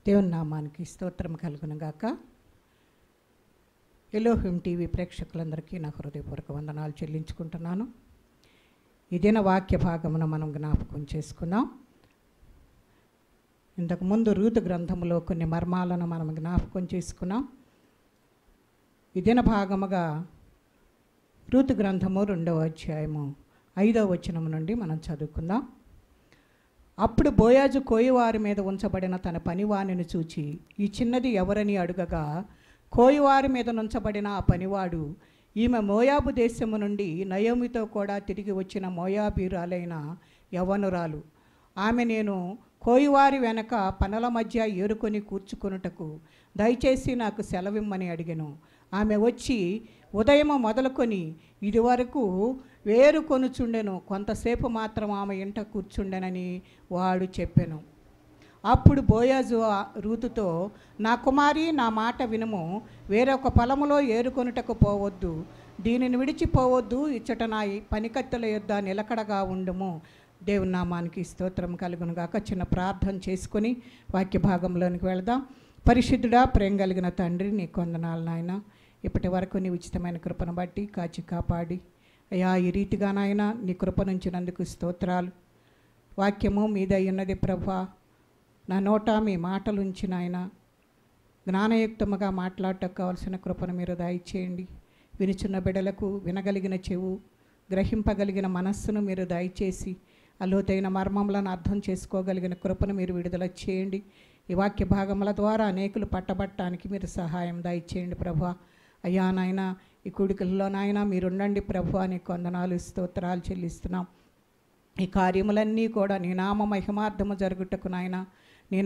దేవుని నామానికి స్తోత్రం కలుగును గాక. ఎలోహిం టీవీ ప్రేక్షకులందరికీ నా హృదయపూర్వక వందనాలు చెల్లించుకుంటున్నాను. ఇదిన వాక్య భాగమును మనం జ్ఞాపకం చేసుకున్నాం. ఇంతకుముందు రూతు గ్రంథంలో కొన్ని మర్మాలను మనం జ్ఞాపకం చేసుకున్నాం. ఇదిన భాగముగా రూతు గ్రంథము 2వ అధ్యాయము 5వ వచనం నుండి మనం చదువుకుందాం. అప్పుడు బోయాజు కోయివారి మీద ఉంచబడిన తన పనివాణిని చూచి ఈ చిన్నది ఎవరని అడుగగా, కోయివారి మీద నుంచబడిన ఆ పనివాడు, ఈమె మోయాబు దేశము నుండి నయోమితో కూడా తిరిగి వచ్చిన మోయాబీరాలైన యవ్వనురాలు. ఆమె నేను కోయివారి వెనక పనల మధ్య ఏరుకొని కూర్చుకొనుటకు దయచేసి నాకు సెలవిమ్మని అడిగెను. ఆమె వచ్చి ఉదయము మొదలుకొని ఇదివరకు వేరు కొనుచుండెను, కొంతసేపు మాత్రం ఆమె ఇంట కూర్చుండెనని వాడు చెప్పెను. అప్పుడు బోయాజు రూతుతో, నా కుమారి, నా మాట వినుము, వేరొక పొలములో ఏరుకొనుటకు పోవద్దు, దీనిని విడిచిపోవద్దు, ఇచ్చట నా పనికత్తెల యొద్ద నిలకడగా ఉండుము. దేవుని నామానికి స్తోత్రం కలుగును గాక. చిన్న ప్రార్థన చేసుకొని వాక్య భాగంలోనికి వెళదాం. పరిశుద్ధుడా, ప్రేమ కలిగిన తండ్రి, నీ కొందనాలు నాయన, ఇప్పటి వరకు నీ ఉచితమైన కృపను బట్టి కాచి కాపాడి అయ్యా, ఈ రీతిగా నాయన నీ కృప నుంచినందుకు స్తోత్రాలు. వాక్యము మీద ఉన్నది ప్రభా, నా నోట మీ మాటలుంచి నాయన జ్ఞానయుక్తముగా మాట్లాడటకు కావాల్సిన కృపను మీరు దయచేయండి. వినుచున్న బిడలకు వినగలిగిన చెవు, గ్రహింపగలిగిన మనస్సును మీరు దయచేసి అలోతైన మర్మములను అర్థం చేసుకోగలిగిన కృపను మీరు విడుదల చేయండి. ఈ వాక్య భాగముల ద్వారా అనేకులు పట్టబట్టడానికి మీరు సహాయం దయచేయండి ప్రభా. అయ్యా నాయన, ఈ కూడికల్లో నాయన మీరుండండి ప్రభు అని కొందనాలు స్తోత్రాలు చెల్లిస్తున్నాం. ఈ కార్యములన్నీ కూడా నీ నామ మహిమార్థము జరుగుటకు నాయన, నీ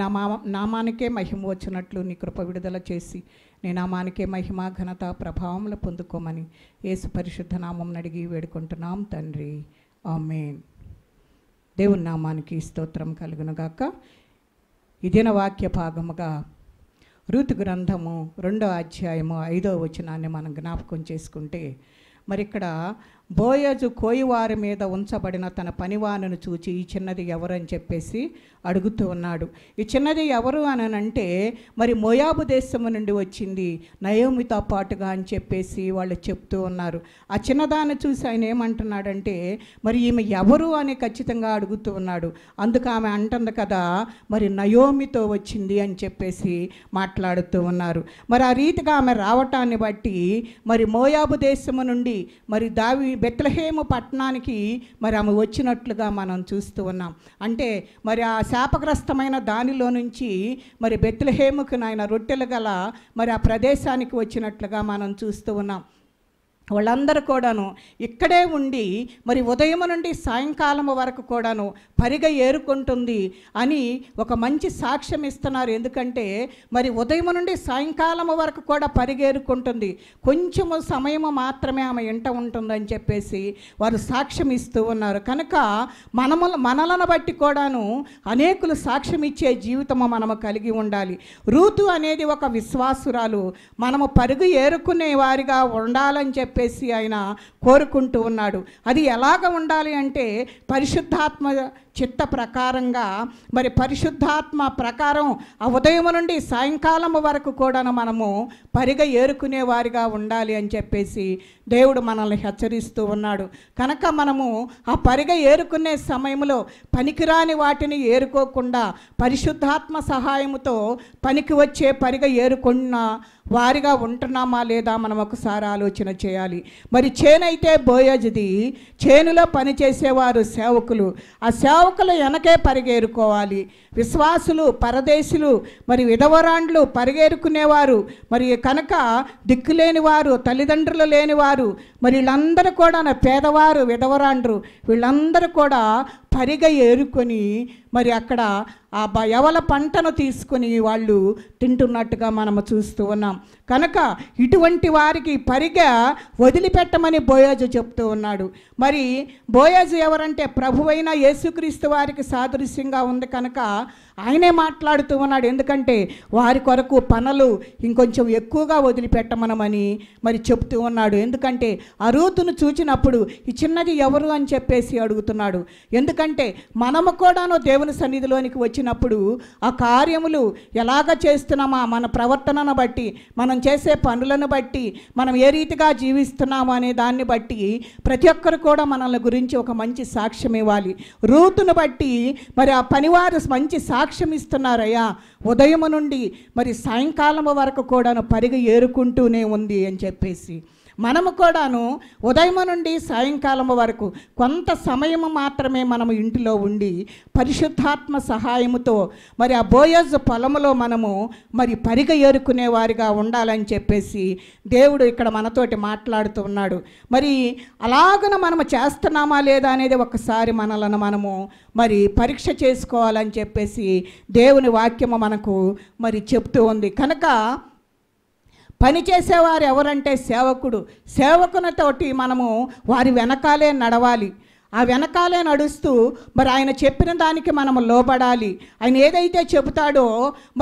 నామానికే మహిమ వచ్చినట్లు నీ కృప విడుదల చేసి నీ నామానికే మహిమ ఘనత ప్రభావములు పొందుకోమని యేసు పరిశుద్ధ నామం అడిగి వేడుకుంటున్నాం తండ్రి, ఆమేన్. దేవుని నామానికి స్తోత్రం కలుగును గాక. ఇదిన వాక్య భాగముగా రూతు గ్రంథము 2వ అధ్యాయము 5వ వచనాన్ని మనం జ్ఞాపకం చేసుకుంటే, మరి ఇక్కడ బోయాజు కోయివారి మీద ఉంచబడిన తన పనివాణిని చూచి ఈ చిన్నది ఎవరు అని చెప్పేసి అడుగుతూ ఉన్నాడు. ఈ చిన్నది ఎవరు అని అంటే మరి మోయాబు దేశము నుండి వచ్చింది నయోమితో పాటుగా అని చెప్పేసి వాళ్ళు చెప్తూ ఉన్నారు. ఆ చిన్నదాన్ని చూసి ఆయన ఏమంటున్నాడంటే, మరి ఈమె ఎవరు అని ఖచ్చితంగా అడుగుతూ ఉన్నాడు. అందుకు ఆమె అంటుంది కదా, మరి నయోమితో వచ్చింది అని చెప్పేసి మాట్లాడుతూ ఉన్నారు. మరి ఆ రీతిగా ఆమె రావటాన్ని బట్టి మరి మోయాబు దేశము నుండి మరి బెత్లెహేము పట్టణానికి మరి ఆమె వచ్చినట్లుగా మనం చూస్తూ ఉన్నాం. అంటే మరి ఆ శాపగ్రస్తమైన దానిలో నుంచి మరి బెత్లెహేముకు నాయన రొట్టెలు గల మరి ఆ ప్రదేశానికి వచ్చినట్లుగా మనం చూస్తూ ఉన్నాం. వాళ్ళందరూ కూడాను ఇక్కడే ఉండి మరి ఉదయం నుండి సాయంకాలం వరకు కూడాను పరిగ ఏరుకుంటుంది అని ఒక మంచి సాక్ష్యం ఇస్తున్నారు. ఎందుకంటే మరి ఉదయం నుండి సాయంకాలం వరకు కూడా పరిగేరుకుంటుంది, కొంచెము సమయము మాత్రమే ఆమె ఇంట ఉంటుందని చెప్పేసి వారు సాక్ష్యం ఇస్తూ ఉన్నారు. కనుక మనలను బట్టి కూడాను అనేకులు సాక్ష్యం ఇచ్చే జీవితము మనము కలిగి ఉండాలి. రూతు అనేది ఒక విశ్వాసురాలు. మనము పరుగు ఏరుకునే వారిగా ఉండాలని చెప్పేసి ఆయన కోరుకుంటూ ఉన్నాడు. అది ఎలాగ ఉండాలి అంటే పరిశుద్ధాత్మ చిత్త ప్రకారంగా, మరి పరిశుద్ధాత్మ ప్రకారం ఆ ఉదయం నుండి సాయంకాలం వరకు కూడా మనము పరిగ ఏరుకునే వారిగా ఉండాలి అని చెప్పేసి దేవుడు మనల్ని హెచ్చరిస్తూ ఉన్నాడు. కనుక మనము ఆ పరిగ ఏరుకునే సమయంలో పనికిరాని వాటిని ఏరుకోకుండా పరిశుద్ధాత్మ సహాయముతో పనికి వచ్చే పరిగ ఏరుకున్న వారిగా ఉంటున్నామా లేదా మనం ఒకసారి ఆలోచన చేయాలి. మరి చేనైతే బోయాజుది, చేనులో పనిచేసేవారు సేవకులు, ఆ సేవకులు వెనకే పరిగేరుకోవాలి. విశ్వాసులు, పరదేశులు, మరి విధవరాండ్లు పరిగేరుకునేవారు. మరి కనుక దిక్కులేని వారు, తల్లిదండ్రులు లేనివారు, మరి వీళ్ళందరూ కూడా పేదవారు, విధవరాండ్రు, వీళ్ళందరూ కూడా పరిగ ఏరుకొని మరి అక్కడ ఆ యవల పంటను తీసుకొని వాళ్ళు తింటున్నట్టుగా మనము చూస్తూ ఉన్నాం. కనుక ఇటువంటి వారికి పరిగ వదిలిపెట్టమని బోయాజు చెప్తూ ఉన్నాడు. మరి బోయాజు ఎవరంటే ప్రభువైన యేసుక్రీస్తు వారికి సాదృశ్యంగా ఉంది కనుక ఆయనే మాట్లాడుతూ ఉన్నాడు. ఎందుకంటే వారి కొరకు పనులు ఇంకొంచెం ఎక్కువగా వదిలిపెట్టమనమని మరి చెప్తూ ఉన్నాడు. ఎందుకంటే ఆ రూతును చూచినప్పుడు ఈ చిన్నది ఎవరు అని చెప్పేసి అడుగుతున్నాడు. ఎందుకంటే ఎందుకంటే మనము కూడాను దేవుని సన్నిధిలోనికి వచ్చినప్పుడు ఆ కార్యములు ఎలాగ చేస్తున్నామా, మన ప్రవర్తనను బట్టి, మనం చేసే పనులను బట్టి, మనం ఏ రీతిగా జీవిస్తున్నాము అనే దాన్ని బట్టి ప్రతి ఒక్కరు కూడా మనల్ని గురించి ఒక మంచి సాక్ష్యం ఇవ్వాలి. రూతును బట్టి మరి ఆ పనివారు మంచి సాక్ష్యం ఇస్తున్నారయ్యా, ఉదయం నుండి మరి సాయంకాలం వరకు కూడాను పరిగె ఏరుకుంటూనే ఉంది అని చెప్పేసి. మనము కూడాను ఉదయం నుండి సాయంకాలం వరకు కొంత సమయం మాత్రమే మనము ఇంటిలో ఉండి పరిశుద్ధాత్మ సహాయముతో మరి ఆ బోయజు పొలములో మనము మరి పరిగె ఏరుకునే వారిగా ఉండాలని చెప్పేసి దేవుడు ఇక్కడ మనతోటి మాట్లాడుతూ ఉన్నాడు. మరి అలాగన మనము చేస్తున్నామా లేదా అనేది ఒకసారి మనలను మనము మరి పరీక్ష చేసుకోవాలని చెప్పేసి దేవుని వాక్యము మనకు మరి చెప్తూ ఉంది. కనుక పనిచేసేవారు ఎవరంటే సేవకుడు. సేవకునితోటి మనము వారి వెనకాలే నడవాలి. ఆ వెనకాలే నడుస్తూ మరి ఆయన చెప్పిన దానికి మనము లోబడాలి. ఆయన ఏదైతే చెబుతాడో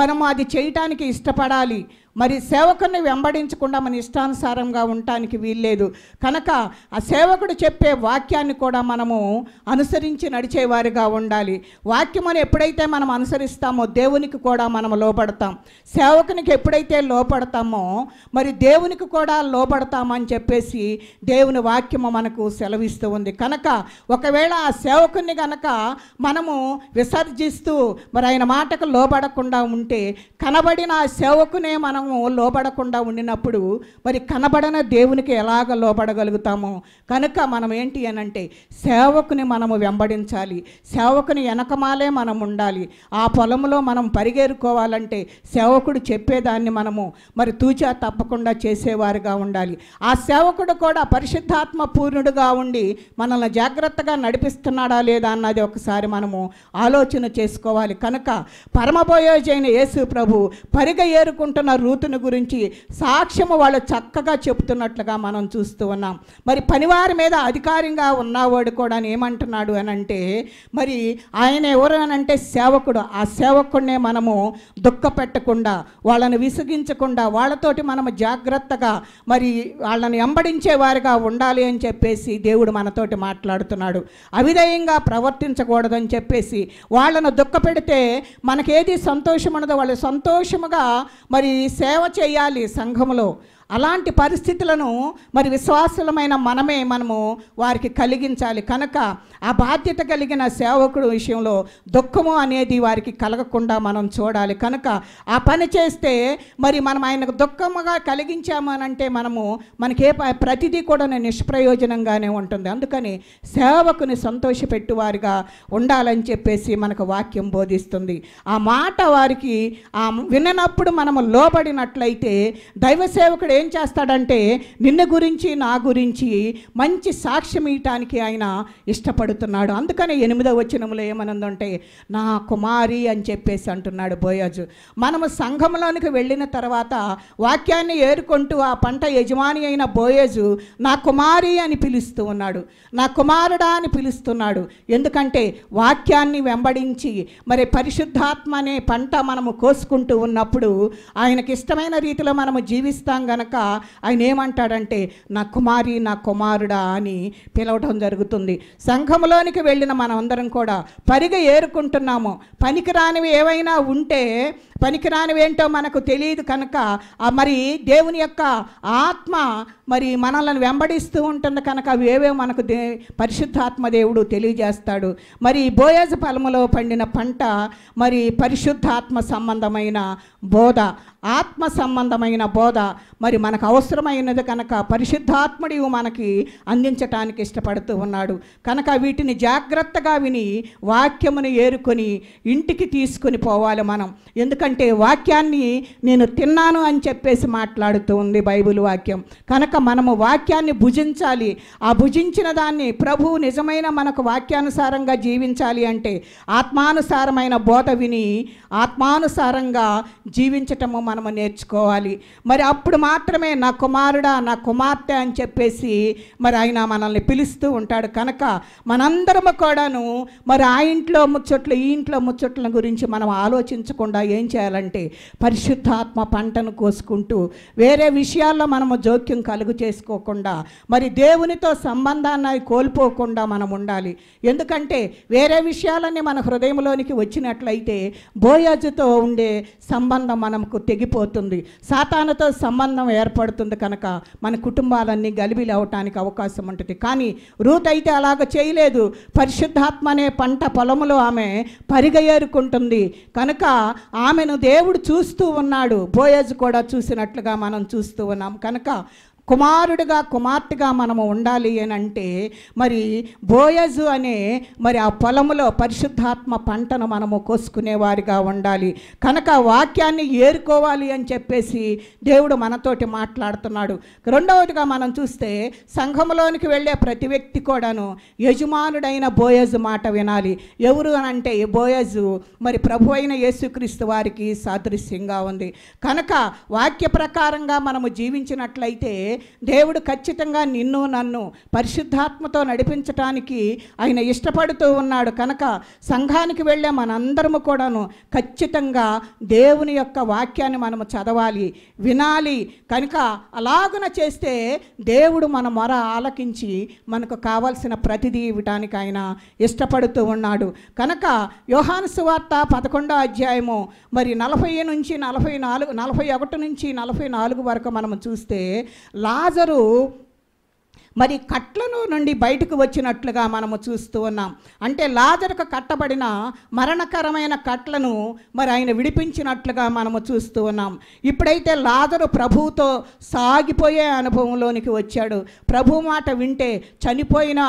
మనము అది చేయటానికి ఇష్టపడాలి. మరి సేవకుని వెంబడించకుండా మన ఇష్టానుసారంగా ఉండటానికి వీల్లేదు. కనుక ఆ సేవకుడు చెప్పే వాక్యాన్ని కూడా మనము అనుసరించి నడిచేవారిగా ఉండాలి. వాక్యమును ఎప్పుడైతే మనం అనుసరిస్తామో దేవునికి కూడా మనము లోపడతాం. సేవకునికి ఎప్పుడైతే లోపడతామో మరి దేవునికి కూడా లోపడతామని చెప్పేసి దేవుని వాక్యము మనకు సెలవిస్తూ ఉంది. కనుక ఒకవేళ ఆ సేవకుని కనుక మనము విసర్జిస్తూ మరి ఆయన మాటకు లోబడకుండా ఉంటే, కనబడిన ఆ సేవకునే మనం లోబడకుండా ఉండినప్పుడు మరి కనబడన దేవునికి ఎలాగ లోబడగలుగుతామో. కనుక మనం ఏంటి అనంటే సేవకుని మనము వెంబడించాలి. సేవకుని వెనకమాలే మనం ఉండాలి. ఆ పొలంలో మనం పరిగెరుకోవాలంటే సేవకుడు చెప్పేదాన్ని మనము మరి తూచా తప్పకుండా చేసేవారుగా ఉండాలి. ఆ సేవకుడు కూడా పరిశుద్ధాత్మ పూర్ణుడుగా ఉండి మనల్ని జాగ్రత్తగా నడిపిస్తున్నాడా లేదా అన్నది ఒకసారి మనము ఆలోచన చేసుకోవాలి. కనుక పరమబోయోజైన యేసు ప్రభు పరిగె ఏరుకుంటున్న రూతుని గురించి సాక్ష్యము వాళ్ళు చక్కగా చెప్తున్నట్లుగా మనం చూస్తూ ఉన్నాం. మరి పనివారి మీద అధికారంగా ఉన్నవాడు కూడా ఏమంటున్నాడు అని అంటే మరి ఆయన ఎవరు అని అంటే సేవకుడు. ఆ సేవకుడినే మనము దుఃఖపెట్టకుండా, వాళ్ళని విసిగించకుండా, వాళ్ళతోటి మనము జాగ్రత్తగా మరి వాళ్ళని వెంబడించే వారిగా ఉండాలి అని చెప్పేసి దేవుడు మనతోటి మాట్లాడుతున్నాడు. అవిధేయంగా ప్రవర్తించకూడదని చెప్పేసి వాళ్ళను దుఃఖపెడితే మనకేది సంతోషం ఉండదో వాళ్ళు సంతోషముగా మరి సేవ చేయాలి సంఘములో. అలాంటి పరిస్థితులను మరి విశ్వాసులమైన మనము వారికి కలిగించాలి. కనుక ఆ బాధ్యత కలిగిన సేవకుడు విషయంలో దుఃఖము అనేది వారికి కలగకుండా మనం చూడాలి. కనుక ఆ పని చేస్తే మరి మనం ఆయనకు దుఃఖముగా కలిగించాము అని అంటే మనకే ప్రతిదీ కూడా నిష్ప్రయోజనంగానే ఉంటుంది. అందుకని సేవకుని సంతోషపెట్టువారిగా ఉండాలని చెప్పేసి మనకు వాక్యం బోధిస్తుంది. ఆ మాట వారికి విననప్పుడు మనము లోబడినట్లయితే దైవ సేవకుడు ఏం చేస్తాడంటే నిన్ను గురించి నా గురించి మంచి సాక్ష్యం ఇవ్వటానికి ఆయన ఇష్టపడుతున్నాడు. అందుకని 8వ వచనంలో ఏమనుందంటే నా కుమారి అని చెప్పేసి అంటున్నాడు బోయజు. మనము సంఘంలోనికి వెళ్ళిన తర్వాత వాక్యాన్ని ఏరుకుంటూ ఆ పంట యజమాని అయిన బోయజు నా కుమారి అని పిలుస్తూ ఉన్నాడు, నా కుమారుడా అని పిలుస్తున్నాడు. ఎందుకంటే వాక్యాన్ని వెంబడించి మరి పరిశుద్ధాత్మ అనే పంట మనము కోసుకుంటూ ఉన్నప్పుడు ఆయనకి ఇష్టమైన రీతిలో మనము జీవిస్తాం గనక ఆయన ఏమంటాడంటే నా కుమారి నా కుమారుడా అని పిలవటం జరుగుతుంది. సంఘంలోనికి వెళ్ళిన మనం అందరం కూడా పరిగె ఏరుకుంటున్నాము. పనికిరానివి ఏవైనా ఉంటే పనికిరానివి ఏంటో మనకు తెలియదు కనుక మరి దేవుని యొక్క ఆత్మ మరి మనల్ని వెంబడిస్తూ ఉంటుంది కనుక అవి ఏవో మనకు పరిశుద్ధాత్మ దేవుడు తెలియజేస్తాడు. మరి బోయజు పొలములో పండిన పంట మరి పరిశుద్ధాత్మ సంబంధమైన బోధ, ఆత్మ సంబంధమైన బోధ మరి మనకు అవసరమైనది కనుక పరిశుద్ధాత్ముడు మనకి అందించటానికి ఇష్టపడుతూ ఉన్నాడు. కనుక వీటిని జాగ్రత్తగా విని వాక్యమును ఏరుకొని ఇంటికి తీసుకొని పోవాలి మనం. ఎందుకంటే వాక్యాన్ని నేను తిన్నాను అని చెప్పేసి మాట్లాడుతూ ఉంది బైబిల్ వాక్యం. కనుక మనము వాక్యాన్ని భుజించాలి. ఆ భుజించిన దాన్ని ప్రభువు నిజమైన మనకు వాక్యానుసారంగా జీవించాలి అంటే ఆత్మానుసారమైన బోధ విని ఆత్మానుసారంగా జీవించటము మనము నేర్చుకోవాలి. మరి అప్పుడు మాత్రమే నా కుమారుడా నా కుమార్తె అని చెప్పేసి మరి ఆయన మనల్ని పిలుస్తూ ఉంటాడు. కనుక మనందరము కూడాను మరి ఆ ఇంట్లో ముచ్చట్లు ఈ ఇంట్లో ముచ్చట్ల గురించి మనం ఆలోచించకుండా ఏం చేయాలంటే పరిశుద్ధాత్మ పంటను కోసుకుంటూ వేరే విషయాల్లో మనము జోక్యం కలుగు చేసుకోకుండా మరి దేవునితో సంబంధాన్ని కోల్పోకుండా మనం ఉండాలి. ఎందుకంటే వేరే విషయాలన్నీ మన హృదయంలోనికి వచ్చినట్లయితే బోయాజుతో ఉండే సంబంధం మనకు తెగిపోతుంది, సాతానుతో సంబంధం ఏర్పడుతుంది. కనుక మన కుటుంబాలన్నీ గలిబిలి అవటానికి అవకాశం ఉంటుంది. కానీ రూత్ అయితే అలాగ చేయలేదు. పరిశుద్ధాత్మ అనే పంట పొలములో ఆమె పరిగెరుకుంటుంది. కనుక ఆమెను దేవుడు చూస్తూ ఉన్నాడు, బోయాజు కూడా చూసినట్లుగా మనం చూస్తూ ఉన్నాం. కనుక కుమారుడిగా కుమార్తెగా మనము ఉండాలి అని అంటే మరి బోయజు అనే మరి ఆ పొలములో పరిశుద్ధాత్మ పంటను మనము కోసుకునేవారిగా ఉండాలి. కనుక వాక్యాన్ని ఏరుకోవాలి అని చెప్పేసి దేవుడు మనతోటి మాట్లాడుతున్నాడు. రెండవదిగా మనం చూస్తే సంఘంలోనికి వెళ్ళే ప్రతి వ్యక్తి కూడాను యజమానుడైన బోయజు మాట వినాలి. ఎవరు అని అంటే బోయజు మరి ప్రభు అయిన యేసుక్రీస్తు వారికి సాదృశ్యంగా ఉంది. కనుక వాక్య ప్రకారంగా మనము జీవించినట్లయితే దేవుడు ఖచ్చితంగా నిన్ను నన్ను పరిశుద్ధాత్మతో నడిపించటానికి ఆయన ఇష్టపడుతూ ఉన్నాడు. కనుక సంఘానికి వెళ్ళే మనందరము కూడాను ఖచ్చితంగా దేవుని యొక్క వాక్యాన్ని మనము చదవాలి, వినాలి. కనుక అలాగున చేస్తే దేవుడు మన మొర ఆలకించి మనకు కావాల్సిన ప్రతిదీ ఇవ్వటానికి ఆయన ఇష్టపడుతూ ఉన్నాడు. కనుక యోహాను సువార్త 11వ అధ్యాయము మరి 40 నుంచి 44, 41 నుంచి 44 వరకు మనము చూస్తే లాజరు మరి కట్లను నుండి బయటకు వచ్చినట్లుగా మనము చూస్తూ ఉన్నాం. అంటే లాజరుకు కట్టబడిన మరణకరమైన కట్లను మరి ఆయన విడిపించినట్లుగా మనము చూస్తూ ఉన్నాం. ఇప్పుడైతే లాజరు ప్రభువుతో సాగిపోయే అనుభవంలోనికి వచ్చాడు. ప్రభు మాట వింటే చనిపోయిన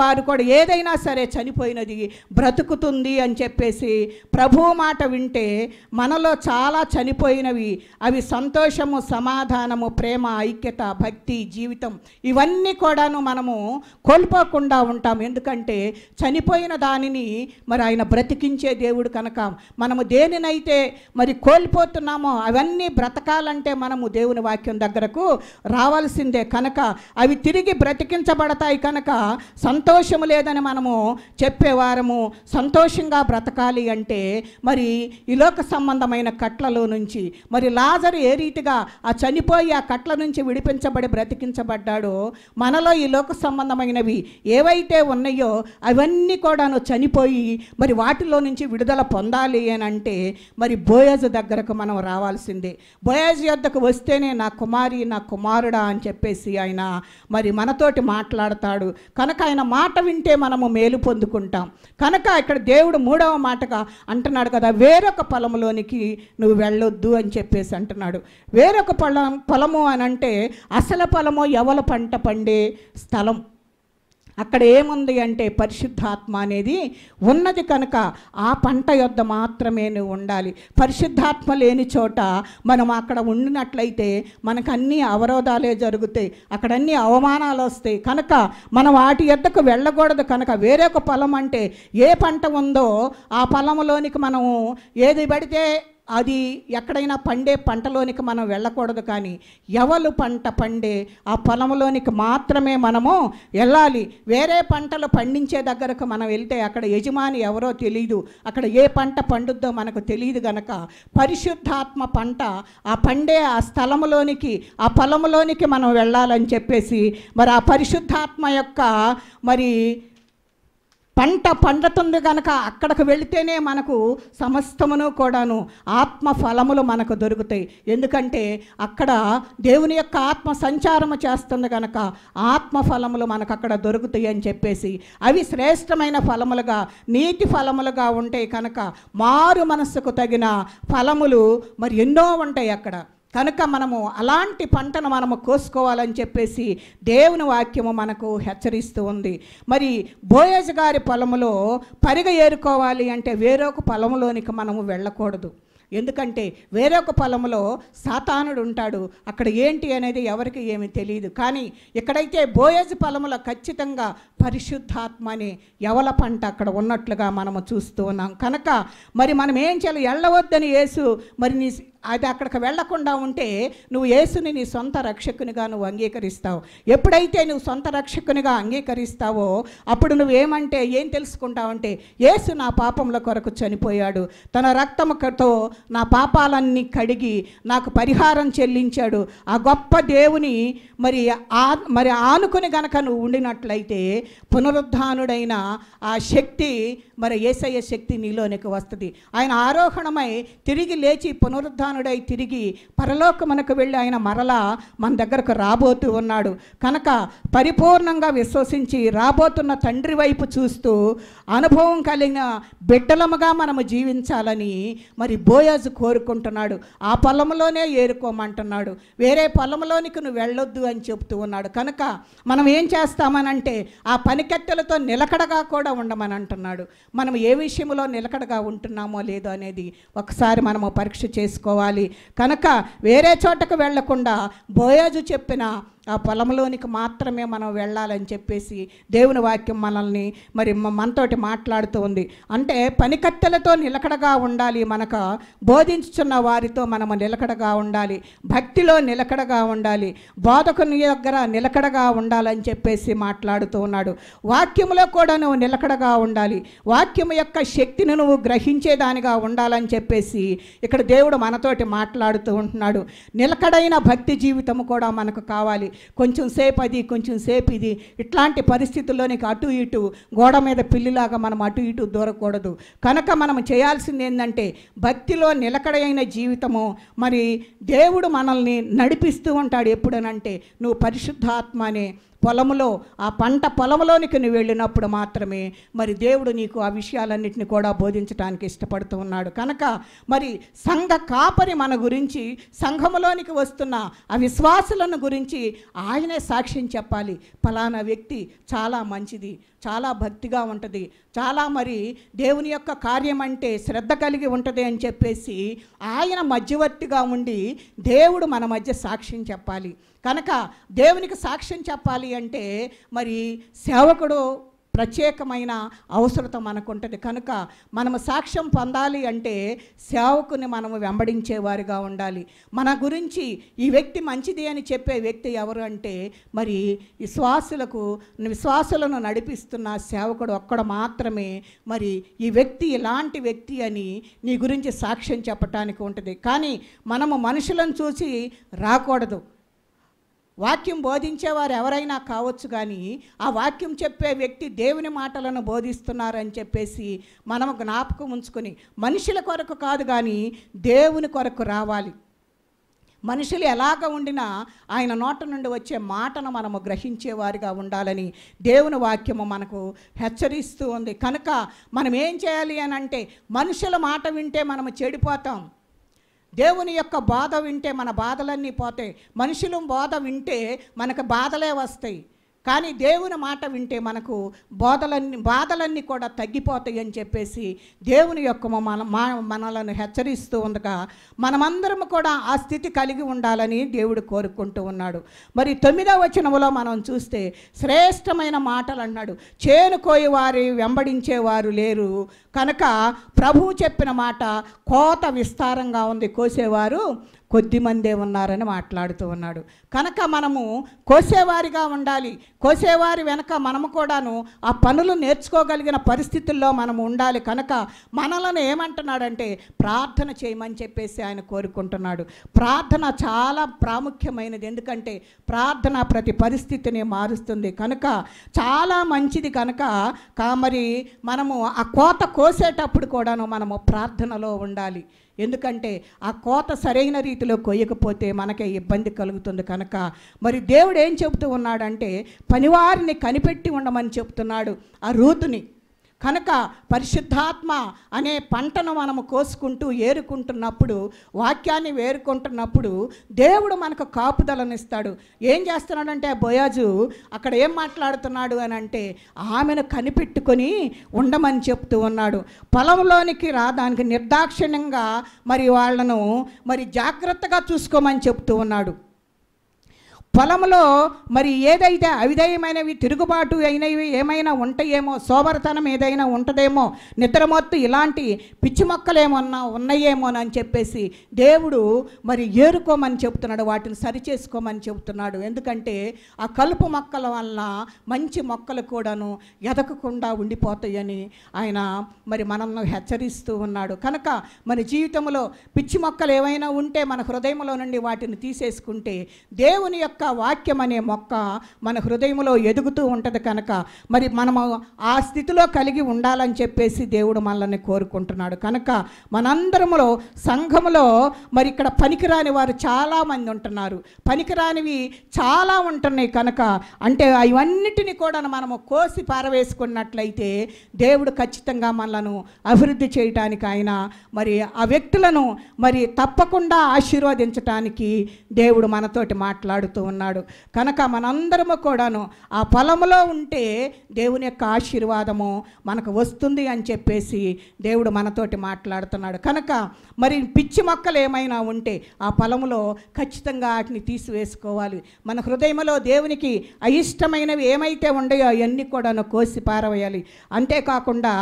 వారు కూడా ఏదైనా సరే చనిపోయినది బ్రతుకుతుంది అని చెప్పేసి ప్రభు మాట వింటే మనలో చాలా చనిపోయినవి అవి సంతోషము, సమాధానము, ప్రేమ, ఐక్యత, భక్తి, జీవితం ఇవన్నీ కూడాను మనము కోల్పోకుండా ఉంటాం. ఎందుకంటే చనిపోయిన దానిని మరి ఆయన బ్రతికించే దేవుడు. కనుక మనము దేనినైతే మరి కోల్పోతున్నామో అవన్నీ బ్రతకాలంటే మనము దేవుని వాక్యం దగ్గరకు రావాల్సిందే. కనుక అవి తిరిగి బ్రతికించబడతాయి. కనుక సంతోషము లేదని మనము చెప్పేవారము సంతోషంగా బ్రతకాలి అంటే మరి ఈ లోక సంబంధమైన కట్లలో నుంచి మరి లాజరు ఏ రీతిగా ఆ చనిపోయి ఆ కట్ల నుంచి విడిపించబడి బ్రతికించబడ్డాడో మనలో ఈ లోక సంబంధమైనవి ఏవైతే ఉన్నాయో అవన్నీ కూడాను చనిపోయి మరి వాటిలో నుంచి విడుదల పొందాలి అని అంటే మరి బోయజు దగ్గరకు మనం రావాల్సిందే. బోయజు యొద్దకు వస్తేనే నా కుమారి, నా కుమారుడా అని చెప్పేసి ఆయన మరి మనతోటి మాట్లాడతాడు. కనుక ఆయన మాట వింటే మనము మేలు పొందుకుంటాం. కనుక ఇక్కడ దేవుడు 3వ మాటగా అంటున్నాడు కదా, వేరొక పొలంలోనికి నువ్వు వెళ్ళొద్దు అని చెప్పేసి అంటున్నాడు. వేరొక పొలము అని అంటే అసలు పొలము ఎవల పంట పండే స్థలం. అక్కడ ఏముంది అంటే పరిశుద్ధాత్మ అనేది ఉన్నది. కనుక ఆ పంట యొద్ద మాత్రమే నువ్వు ఉండాలి. పరిశుద్ధాత్మ లేని చోట మనం అక్కడ ఉండినట్లయితే మనకు అన్ని అవరోధాలే జరుగుతాయి, అక్కడ అన్ని అవమానాలు వస్తాయి. కనుక మనం వాటి యొద్దకు వెళ్ళకూడదు. కనుక వేరొక పొలం అంటే ఏ పంట ఉందో ఆ పొలంలోనికి మనము ఏది పడితే అది ఎక్కడైనా పండే పంటలోనికి మనం వెళ్ళకూడదు. కానీ ఎవలు పంట పండే ఆ పొలంలోనికి మాత్రమే మనము వెళ్ళాలి. వేరే పంటలు పండించే దగ్గరకు మనం వెళ్తే అక్కడ యజమాని ఎవరో తెలియదు, అక్కడ ఏ పంట పండుద్దో మనకు తెలియదు. గనక పరిశుద్ధాత్మ పంట ఆ పండే ఆ స్థలంలోనికి ఆ పొలంలోనికి మనం వెళ్ళాలని చెప్పేసి మరి ఆ పరిశుద్ధాత్మ యొక్క మరి పంట పండుతుంది. కనుక అక్కడికి వెళితేనే మనకు సమస్తమును కూడాను ఆత్మ ఫలములు మనకు దొరుకుతాయి. ఎందుకంటే అక్కడ దేవుని యొక్క ఆత్మ సంచారము చేస్తుంది. కనుక ఆత్మ ఫలములు మనకు అక్కడ దొరుకుతాయి అని చెప్పేసి అవి శ్రేష్టమైన ఫలములుగా, నీతి ఫలములుగా ఉంటాయి. కనుక మారు మనస్సుకు తగిన ఫలములు మరి ఎన్నో ఉంటాయి అక్కడ. కనుక మనము అలాంటి పంటను మనము కోసుకోవాలని చెప్పేసి దేవుని వాక్యము మనకు హెచ్చరిస్తూ ఉంది. మరి బోయజు గారి పొలములో పరిగ ఏరుకోవాలి అంటే వేరొక పొలంలోనికి మనము వెళ్ళకూడదు. ఎందుకంటే వేరొక పొలంలో సాతానుడు ఉంటాడు, అక్కడ ఏంటి అనేది ఎవరికి ఏమీ తెలియదు. కానీ ఇక్కడైతే బోయజు పొలంలో ఖచ్చితంగా పరిశుద్ధాత్మ అనే యవల పంట అక్కడ ఉన్నట్లుగా మనము చూస్తూ ఉన్నాం. కనుక మరి మనం ఏం చేయాలి? వెళ్ళవద్దని యేసు మరి అది అక్కడికి వెళ్లకుండా ఉంటే నువ్వు యేసుని నీ సొంత రక్షకునిగా నువ్వు అంగీకరిస్తావు. ఎప్పుడైతే నువ్వు సొంత రక్షకునిగా అంగీకరిస్తావో అప్పుడు నువ్వేమంటే ఏం తెలుసుకుంటావంటే యేసు నా పాపముల కొరకు చనిపోయాడు, తన రక్తముతో నా పాపాలన్నీ కడిగి నాకు పరిహారం చెల్లించాడు. ఆ గొప్ప దేవుని మరి ఆనుకుని గనక నువ్వు ఉండినట్లయితే పునరుద్ధానుడైన ఆ శక్తి, మరి యేసయ్య శక్తి నీలోనికి వస్తుంది. ఆయన ఆరోహణమై తిరిగి లేచి పునరుద్ధానుడై తిరిగి పరలోకమునకు వెళ్ళి ఆయన మరలా మన దగ్గరకు రాబోతూ ఉన్నాడు. కనుక పరిపూర్ణంగా విశ్వసించి రాబోతున్న తండ్రి వైపు చూస్తూ అనుభవం కలిగిన బిడ్డలముగా మనము జీవించాలని మరి బోయాజు కోరుకుంటున్నాడు. ఆ పొలంలోనే ఏరుకోమంటున్నాడు, వేరే పొలంలోనికి నువ్వు వెళ్ళొద్దు అని చెప్తూ ఉన్నాడు. కనుక మనం ఏం చేస్తామనంటే ఆ పనికత్తెలతో నిలకడగా కూడా ఉండమని అంటున్నాడు. మనం ఏ విషయంలో నిలకడగా ఉంటున్నామో లేదో అనేది ఒకసారి మనము పరీక్ష చేసుకోవాలి. కనుక వేరే చోటకు వెళ్లకుండా బోయాజు చెప్పిన ఆ పొలంలోనికి మాత్రమే మనం వెళ్ళాలని చెప్పేసి దేవుని వాక్యం మనల్ని మరి మనతోటి మాట్లాడుతూ ఉంది. అంటే పనికత్తెలతో నిలకడగా ఉండాలి, మనకు బోధించుచున్న వారితో మనము నిలకడగా ఉండాలి, భక్తిలో నిలకడగా ఉండాలి, బోధకుని దగ్గర నిలకడగా ఉండాలని చెప్పేసి మాట్లాడుతూ ఉన్నాడు. వాక్యములో కూడా నువ్వు నిలకడగా ఉండాలి, వాక్యము యొక్క శక్తిని నువ్వు గ్రహించేదానిగా ఉండాలని చెప్పేసి ఇక్కడ దేవుడు మనతోటి మాట్లాడుతూ ఉంటున్నాడు. నిలకడైన భక్తి జీవితము కూడా మనకు కావాలి. కొంచెం సేపు అది, కొంచెం సేపు ఇది, ఇట్లాంటి పరిస్థితుల్లోనికి అటు ఇటు గోడ మీద పిల్లిలాగా మనం అటు ఇటు దూరకూడదు. కనుక మనం చేయాల్సింది ఏంటంటే భక్తిలో నిలకడైన జీవితము. మరి దేవుడు మనల్ని నడిపిస్తూ ఉంటాడు. ఎప్పుడనంటే నువ్వు పరిశుద్ధాత్మనే పొలములో ఆ పంట పొలంలోనికి నువ్వు వెళ్ళినప్పుడు మాత్రమే మరి దేవుడు నీకు ఆ విషయాలన్నింటినీ కూడా బోధించడానికి ఇష్టపడుతూ ఉన్నాడు. కనుక మరి సంఘ కాపరి మన గురించి, సంఘములోనికి వస్తున్న ఆ విశ్వాసులను గురించి ఆయనే సాక్ష్యం చెప్పాలి. ఫలానా వ్యక్తి చాలా మంచిది, చాలా భక్తిగా ఉంటుంది, చాలా మరి దేవుని యొక్క కార్యం అంటే శ్రద్ధ కలిగి ఉంటుంది అని చెప్పేసి ఆయన మధ్యవర్తిగా ఉండి దేవుడు మన మధ్య సాక్ష్యం చెప్పాలి. కనుక దేవునికి సాక్ష్యం చెప్పాలి అంటే మరి సేవకుడు ప్రత్యేకమైన అవసరత మనకు ఉంటుంది. కనుక మనము సాక్ష్యం పొందాలి అంటే సేవకుని మనము వెంబడించేవారిగా ఉండాలి. మన గురించి ఈ వ్యక్తి మంచిది అని చెప్పే వ్యక్తి ఎవరు అంటే మరి విశ్వాసులను నడిపిస్తున్న సేవకుడు ఒక్కడు మాత్రమే మరి ఈ వ్యక్తి ఇలాంటి వ్యక్తి అని నీ గురించి సాక్ష్యం చెప్పటానికి ఉంటుంది. కానీ మనము మనుషులను చూసి రాకూడదు. వాక్యం బోధించేవారు ఎవరైనా కావచ్చు, కానీ ఆ వాక్యం చెప్పే వ్యక్తి దేవుని మాటలను బోధిస్తున్నారని చెప్పేసి మనము జ్ఞాపకం ఉంచుకొని మనుషుల కొరకు కాదు కానీ దేవుని కొరకు రావాలి. మనుషులు ఎలాగ ఉండినా ఆయన నోట నుండి వచ్చే మాటను మనము గ్రహించేవారిగా ఉండాలని దేవుని వాక్యము మనకు హెచ్చరిస్తూ ఉంది. కనుక మనం ఏం చేయాలి అని అంటే మనుషుల మాట వింటే మనము చెడిపోతాం. దేవుని యొక్క బాధ వింటే మన బాధలన్నీ పోతాయి. మనుషులు బాధ వింటే మనకు బాధలే వస్తాయి. కానీ దేవుని మాట వింటే మనకు బాధలన్నీ కూడా తగ్గిపోతాయి అని చెప్పేసి దేవుని యొక్క మనలను హెచ్చరిస్తూ ఉండగా మనమందరం కూడా ఆ స్థితి కలిగి ఉండాలని దేవుడు కోరుకుంటూ ఉన్నాడు. మరి 9వ వచనములో మనం చూస్తే శ్రేష్టమైన మాటలు అన్నాడు. చేను కోయవారి వెంబడించేవారు లేరు కనుక ప్రభువు చెప్పిన మాట కోత విస్తారంగా ఉంది, కోసేవారు కొద్దిమందే ఉన్నారని మాట్లాడుతూ ఉన్నాడు. కనుక మనము కోసేవారిగా ఉండాలి. కోసేవారి వెనక మనము కూడాను ఆ పనులు నేర్చుకోగలిగిన పరిస్థితుల్లో మనము ఉండాలి. కనుక మనలను ఏమంటున్నాడంటే ప్రార్థన చేయమని చెప్పేసి ఆయన కోరుకుంటున్నాడు. ప్రార్థన చాలా ప్రాముఖ్యమైనది. ఎందుకంటే ప్రార్థన ప్రతి పరిస్థితిని మారుస్తుంది. కనుక చాలా మంచిది. కనుక మరి మనము ఆ కోత కోసేటప్పుడు కూడాను మనము ప్రార్థనలో ఉండాలి. ఎందుకంటే ఆ కోత సరైన రీతిలో కొయ్యకపోతే మనకే ఇబ్బంది కలుగుతుంది. కనుక మరి దేవుడు ఏం చెబుతూ ఉన్నాడంటే పనివారిని కనిపెట్టి ఉండమని చెప్తున్నాడు ఆ రూతుని. కనుక పరిశుద్ధాత్మ అనే పంటను మనము కోసుకుంటూ ఏరుకుంటున్నప్పుడు, వాక్యాన్ని వేరుకుంటున్నప్పుడు దేవుడు మనకు కాపుదలనిస్తాడు. ఏం చేస్తున్నాడంటే బోయాజు అక్కడ ఏం మాట్లాడుతున్నాడు అని అంటే ఆమెను కనిపెట్టుకొని ఉండమని చెప్తూ ఉన్నాడు. పొలంలోనికి దానికి నిర్దాక్షిణ్యంగా మరి వాళ్ళను మరి జాగ్రత్తగా చూసుకోమని చెప్తూ ఉన్నాడు. పొలంలో మరి ఏదైతే అవిధేయమైనవి, తిరుగుబాటు అయినవి ఏమైనా ఉంటాయేమో, సోమరతనం ఏదైనా ఉంటుందేమో, నిద్రమొత్తు ఇలాంటి పిచ్చి మొక్కలేమన్నా ఉన్నాయేమో అని చెప్పేసి దేవుడు మరి ఏరుకోమని చెబుతున్నాడు, వాటిని సరిచేసుకోమని చెబుతున్నాడు. ఎందుకంటే ఆ కలుపు మొక్కల వలన మంచి మొక్కలు కూడాను ఎదగకుండా ఉండిపోతాయని ఆయన మరి మనల్ని హెచ్చరిస్తూ ఉన్నాడు. కనుక మన జీవితంలో పిచ్చి మొక్కలు ఏమైనా ఉంటే మన హృదయంలో నుండి వాటిని తీసేసుకుంటే దేవుని యొక్క వాక్యం అనే మొక్క మన హృదయంలో ఎదుగుతూ ఉంటుంది. కనుక మరి మనము ఆ స్థితిలో కలిగి ఉండాలని చెప్పేసి దేవుడు మనల్ని కోరుకుంటున్నాడు. కనుక మనందరములో సంఘములో మరి ఇక్కడ పనికిరాని వారు చాలామంది ఉంటున్నారు, పనికిరానివి చాలా ఉంటున్నాయి. కనుక అంటే ఇవన్నిటిని కూడా మనము కోసి పారవేసుకున్నట్లయితే దేవుడు ఖచ్చితంగా మనలను అభివృద్ధి చేయటానికి ఆయన మరి ఆ వ్యక్తులను మరి తప్పకుండా ఆశీర్వదించటానికి దేవుడు మనతోటి మాట్లాడుతూ ఉన్నాడు. కనుక మనందరము కూడాను ఆ పొలంలో ఉంటే దేవుని యొక్క ఆశీర్వాదము మనకు వస్తుంది అని చెప్పేసి దేవుడు మనతోటి మాట్లాడుతున్నాడు. కనుక మరి పిచ్చి మొక్కలు ఏమైనా ఉంటే ఆ పొలంలో ఖచ్చితంగా వాటిని తీసివేసుకోవాలి. మన హృదయంలో దేవునికి అయిష్టమైనవి ఏమైతే ఉన్నాయో అవన్నీ కూడాను కోసి పారవేయాలి. అంతేకాకుండా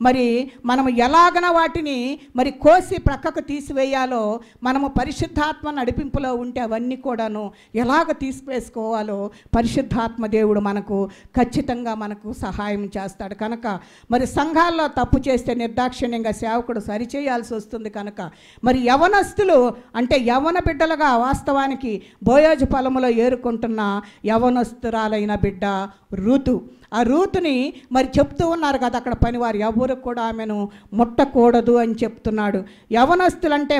మరి మనము ఎలాగన వాటిని మరి కోసి ప్రక్కకు తీసివేయాలో, మనము పరిశుద్ధాత్మ నడిపింపులో ఉంటే అవన్నీ కూడాను ఎలాగ తీసుకువేసుకోవాలో పరిశుద్ధాత్మ దేవుడు మనకు ఖచ్చితంగా మనకు సహాయం చేస్తాడు. కనుక మరి సంఘాల్లో తప్పు చేస్తే నిర్దాక్షిణ్యంగా సేవకుడు సరిచేయాల్సి వస్తుంది. కనుక మరి యవనస్తులు అంటే యవన బిడ్డలుగా వాస్తవానికి బోయోజు పొలములో ఏరుకుంటున్న యవనస్తురాలైన బిడ్డ రూతు, ఆ రూతుని మరి చెప్తూ ఉన్నారు కదా అక్కడ పనివారు, ఎవరు కూడా ఆమెను ముట్టకూడదు అని చెప్తున్నాడు. యవనస్తులంటే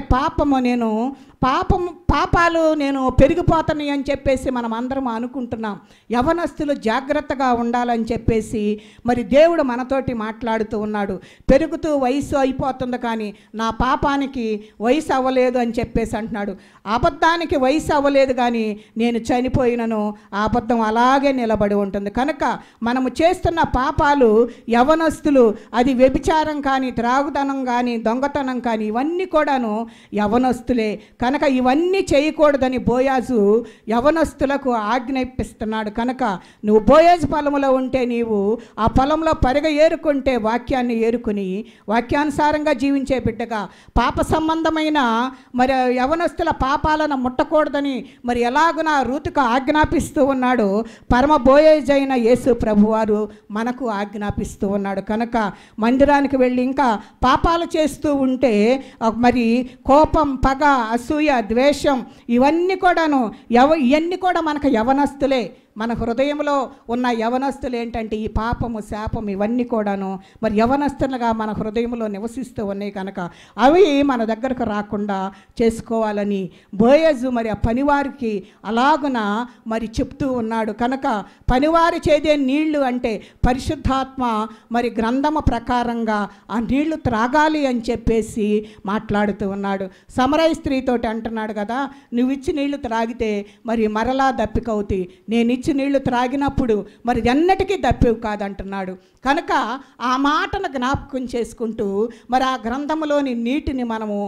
పాపాలు నేను పెరిగిపోతాయి అని చెప్పేసి మనం అందరం అనుకుంటున్నాం. యవనస్తులు జాగ్రత్తగా ఉండాలని చెప్పేసి మరి దేవుడు మనతోటి మాట్లాడుతూ ఉన్నాడు. పెరుగుతూ వయసు అయిపోతుంది కానీ నా పాపానికి వయసు అవ్వలేదు అని చెప్పేసి అంటున్నాడు. అబద్ధానికి వయసు అవ్వలేదు కానీ నేను చనిపోయినను ఆ అబద్ధం అలాగే నిలబడి ఉంటుంది. కనుక మనము చేస్తున్న పాపాలు యవనస్తులు, అది వ్యభిచారం కానీ, త్రాగుదనం కానీ, దొంగతనం కానీ ఇవన్నీ కూడాను యవనస్తులే. కనుక ఇవన్నీ చేయకూడదని బోయాజు యవనస్తులకు ఆజ్ఞాపిస్తున్నాడు. కనుక నువ్వు బోయాజు పొలంలో ఉంటే నీవు ఆ పొలంలో పరిగ ఏరుకుంటే వాక్యాన్ని ఏరుకుని వాక్యానుసారంగా జీవించే బిడ్డగా పాప సంబంధమైన మరి యవనస్తుల పాపాలను ముట్టకూడదని మరి ఎలాగున రూతుకు ఆజ్ఞాపిస్తూ ఉన్నాడు పరమ బోయాజు అయిన యేసు ప్రభువారు మనకు ఆజ్ఞాపిస్తూ ఉన్నాడు. కనుక మందిరానికి వెళ్ళి ఇంకా పాపాలు చేస్తూ ఉంటే మరి కోపం, పగ, అసూయ, ద్వేషం ఇవన్నీ కూడాను ఇవన్నీ కూడా మనకు యవనస్తులే. మన హృదయంలో ఉన్న యవనస్తులు ఏంటంటే ఈ పాపము, శాపం ఇవన్నీ కూడాను మరి యవనస్తులుగా మన హృదయంలో నివసిస్తూ ఉన్నాయి. కనుక అవి మన దగ్గరకు రాకుండా చేసుకోవాలని బోయజు మరి ఆ పనివారికి అలాగున మరి చెప్తూ ఉన్నాడు. కనుక పనివారి చేదే నీళ్లు అంటే పరిశుద్ధాత్మ మరి గ్రంథము ప్రకారంగా ఆ నీళ్లు త్రాగాలి అని చెప్పేసి మాట్లాడుతూ ఉన్నాడు. సమరయ స్త్రీతోటి అంటున్నాడు కదా, నువ్వు ఇచ్చి నీళ్లు త్రాగితే మరి మరలా దప్పికవుతాయి, నేను ఇచ్చి నీళ్లు త్రాగినప్పుడు మరి ఎన్నటికీ దప్పివి కాదంటున్నాడు. కనుక ఆ మాటను జ్ఞాపకం చేసుకుంటూ మరి ఆ గ్రంథములోని నీటిని మనము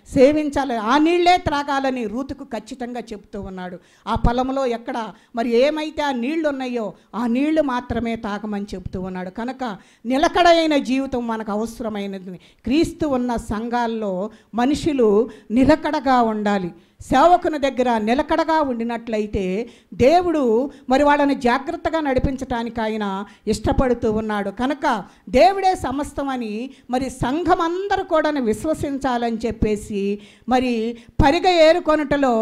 సేవించాలి, ఆ నీళ్ళే త్రాగాలని రూతుకు ఖచ్చితంగా చెప్తూ ఉన్నాడు. ఆ పొలంలో ఎక్కడ మరి ఏమైతే ఆ నీళ్లు ఉన్నాయో ఆ నీళ్లు మాత్రమే తాగమని చెప్తూ ఉన్నాడు. కనుక నిలకడైన జీవితం మనకు అవసరమైనది. క్రీస్తు ఉన్న సంఘాల్లో మనుషులు నిలకడగా ఉండాలి. సేవకుని దగ్గర నిలకడగా ఉండినట్లయితే దేవుడు మరి వాళ్ళని జాగ్రత్తగా నడిపించడానికి ఆయన ఇష్టపడుతూ ఉన్నాడు. కనుక దేవుడే సమస్తమని మరి సంఘం అందరూ కూడా విశ్వసించాలని చెప్పేసి మరి పరిగ ఏరుకొనుటలో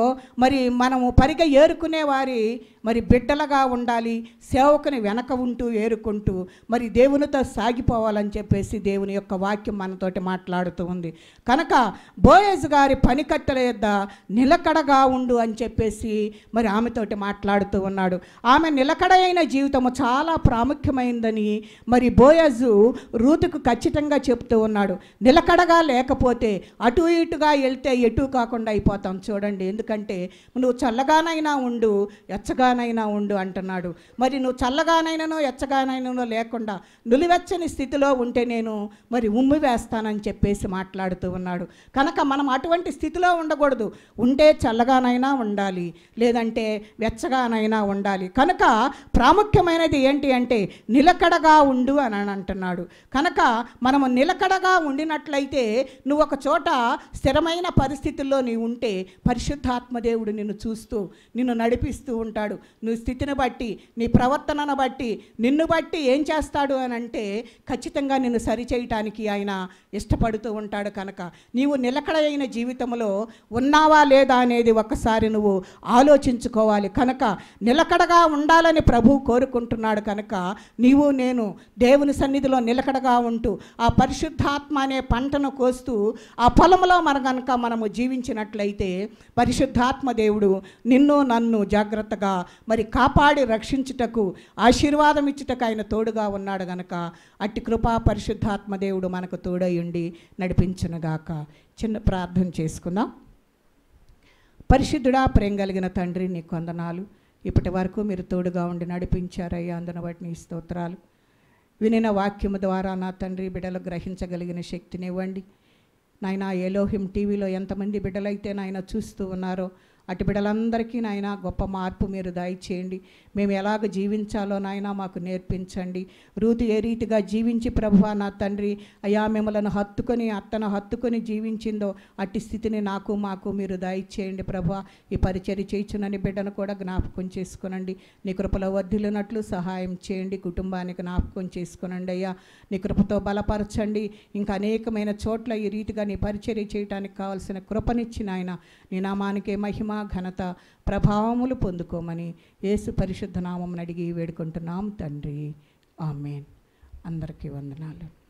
మరి మనము పరిగ ఏరుకునే వారి మరి బిడ్డలుగా ఉండాలి. సేవకుని వెనక ఉంటూ ఏరుకుంటూ మరి దేవునితో సాగిపోవాలని చెప్పేసి దేవుని యొక్క వాక్యం మనతోటి మాట్లాడుతూ ఉంది. కనుక బోయజు గారి పనికత్తెల యొద్ద నిలకడగా ఉండు అని చెప్పేసి మరి ఆమెతోటి మాట్లాడుతూ ఉన్నాడు. ఆమె నిలకడైన జీవితము చాలా ప్రాముఖ్యమైందని మరి బోయజు రూతుకు ఖచ్చితంగా చెప్తూ ఉన్నాడు. నిలకడగా లేకపోతే అటు ఇటుగా వెళ్తే ఎటు కాకుండా అయిపోతాం. చూడండి, ఎందుకంటే నువ్వు చల్లగానైనా ఉండు, ఎచ్చగా చల్లగానైనా ఉండు అంటున్నాడు. మరి నువ్వు చల్లగానైనానో ఎచ్చగానైనానో లేకుండా నులివెచ్చని స్థితిలో ఉంటే నేను మరి ఉమ్మి వేస్తానని చెప్పేసి మాట్లాడుతూ ఉన్నాడు. కనుక మనం అటువంటి స్థితిలో ఉండకూడదు. ఉంటే చల్లగానైనా ఉండాలి, లేదంటే వెచ్చగానైనా ఉండాలి. కనుక ప్రాముఖ్యమైనది ఏంటి అంటే నిలకడగా ఉండు అని అంటున్నాడు. కనుక మనము నిలకడగా ఉండినట్లయితే నువ్వు ఒక చోట స్థిరమైన పరిస్థితుల్లో నీవు ఉంటే పరిశుద్ధాత్మదేవుడు నిన్ను చూస్తూ నిన్ను నడిపిస్తూ ఉంటాడు. నువ్వు స్థితిని బట్టి, నీ ప్రవర్తనను బట్టి, నిన్ను బట్టి ఏం చేస్తాడు అని అంటే ఖచ్చితంగా నిన్ను సరిచేయటానికి ఆయన ఇష్టపడుతూ ఉంటాడు. కనుక నీవు నిలకడైన జీవితంలో ఉన్నావా లేదా అనేది ఒక్కసారి నువ్వు ఆలోచించుకోవాలి. కనుక నిలకడగా ఉండాలని ప్రభువు కోరుకుంటున్నాడు. కనుక నీవు నేను దేవుని సన్నిధిలో నిలకడగా ఉంటూ ఆ పరిశుద్ధాత్మ అనే పంటను కోస్తూ ఆ పొలంలో మనము జీవించినట్లయితే పరిశుద్ధాత్మ దేవుడు నిన్ను నన్ను జాగ్రత్తగా మరి కాపాడి రక్షించుటకు ఆశీర్వాదం ఇచ్చుటకు ఆయన తోడుగా ఉన్నాడు. గనక అట్టి కృపా పరిశుద్ధాత్మ దేవుడు మనకు తోడయుండి నడిపించునుగాక. చిన్న ప్రార్థన చేసుకుందాం. పరిశుద్ధుడా, ప్రేమ కలిగిన తండ్రి, నీ వందనాలు. ఇప్పటి వరకు మీరు తోడుగా ఉండి నడిపించారయ్యా, అందును బట్టి నీ స్తోత్రాలు. వినిన వాక్యము ద్వారా నా తండ్రి బిడ్డలు గ్రహించగలిగిన శక్తిని ఇవ్వండి నాయన. ఎలోహిం టీవీలో ఎంతమంది బిడ్డలైతే నాయన చూస్తూ ఉన్నారో అటు బిడ్డలందరికీ నాయన గొప్ప మార్పు మీరు దయచేయండి. మేము ఎలాగ జీవించాలో నాయన మాకు నేర్పించండి. రూతు ఏ రీతిగా జీవించి ప్రభువా నా తండ్రి అయా మిమ్మలను హత్తుకొని అత్తను హత్తుకొని జీవించిందో అట్టి స్థితిని మాకు మీరు దయచేయండి ప్రభువా. ఈ పరిచర్య చేయుచునని బిడ్డను కూడా జ్ఞాపకం చేసుకునండి. నీ కృపలో వర్ధిల్లినట్లు సహాయం చేయండి. కుటుంబానికి జ్ఞాపకం చేసుకునండి అయ్యా. నీ కృపతో బలపరచండి. ఇంకా అనేకమైన చోట్ల ఈ రీతిగా నీ పరిచర్య చేయడానికి కావాల్సిన కృపనిచ్చిన ఆయన నీ నామానికే మహిమ ఘనత ప్రభావములు పొందుకోమని యేసు పరిశుద్ధ నామమును అడిగి వేడుకుంటున్నాం తండ్రి. ఆమేన్. అందరికీ వందనాలు.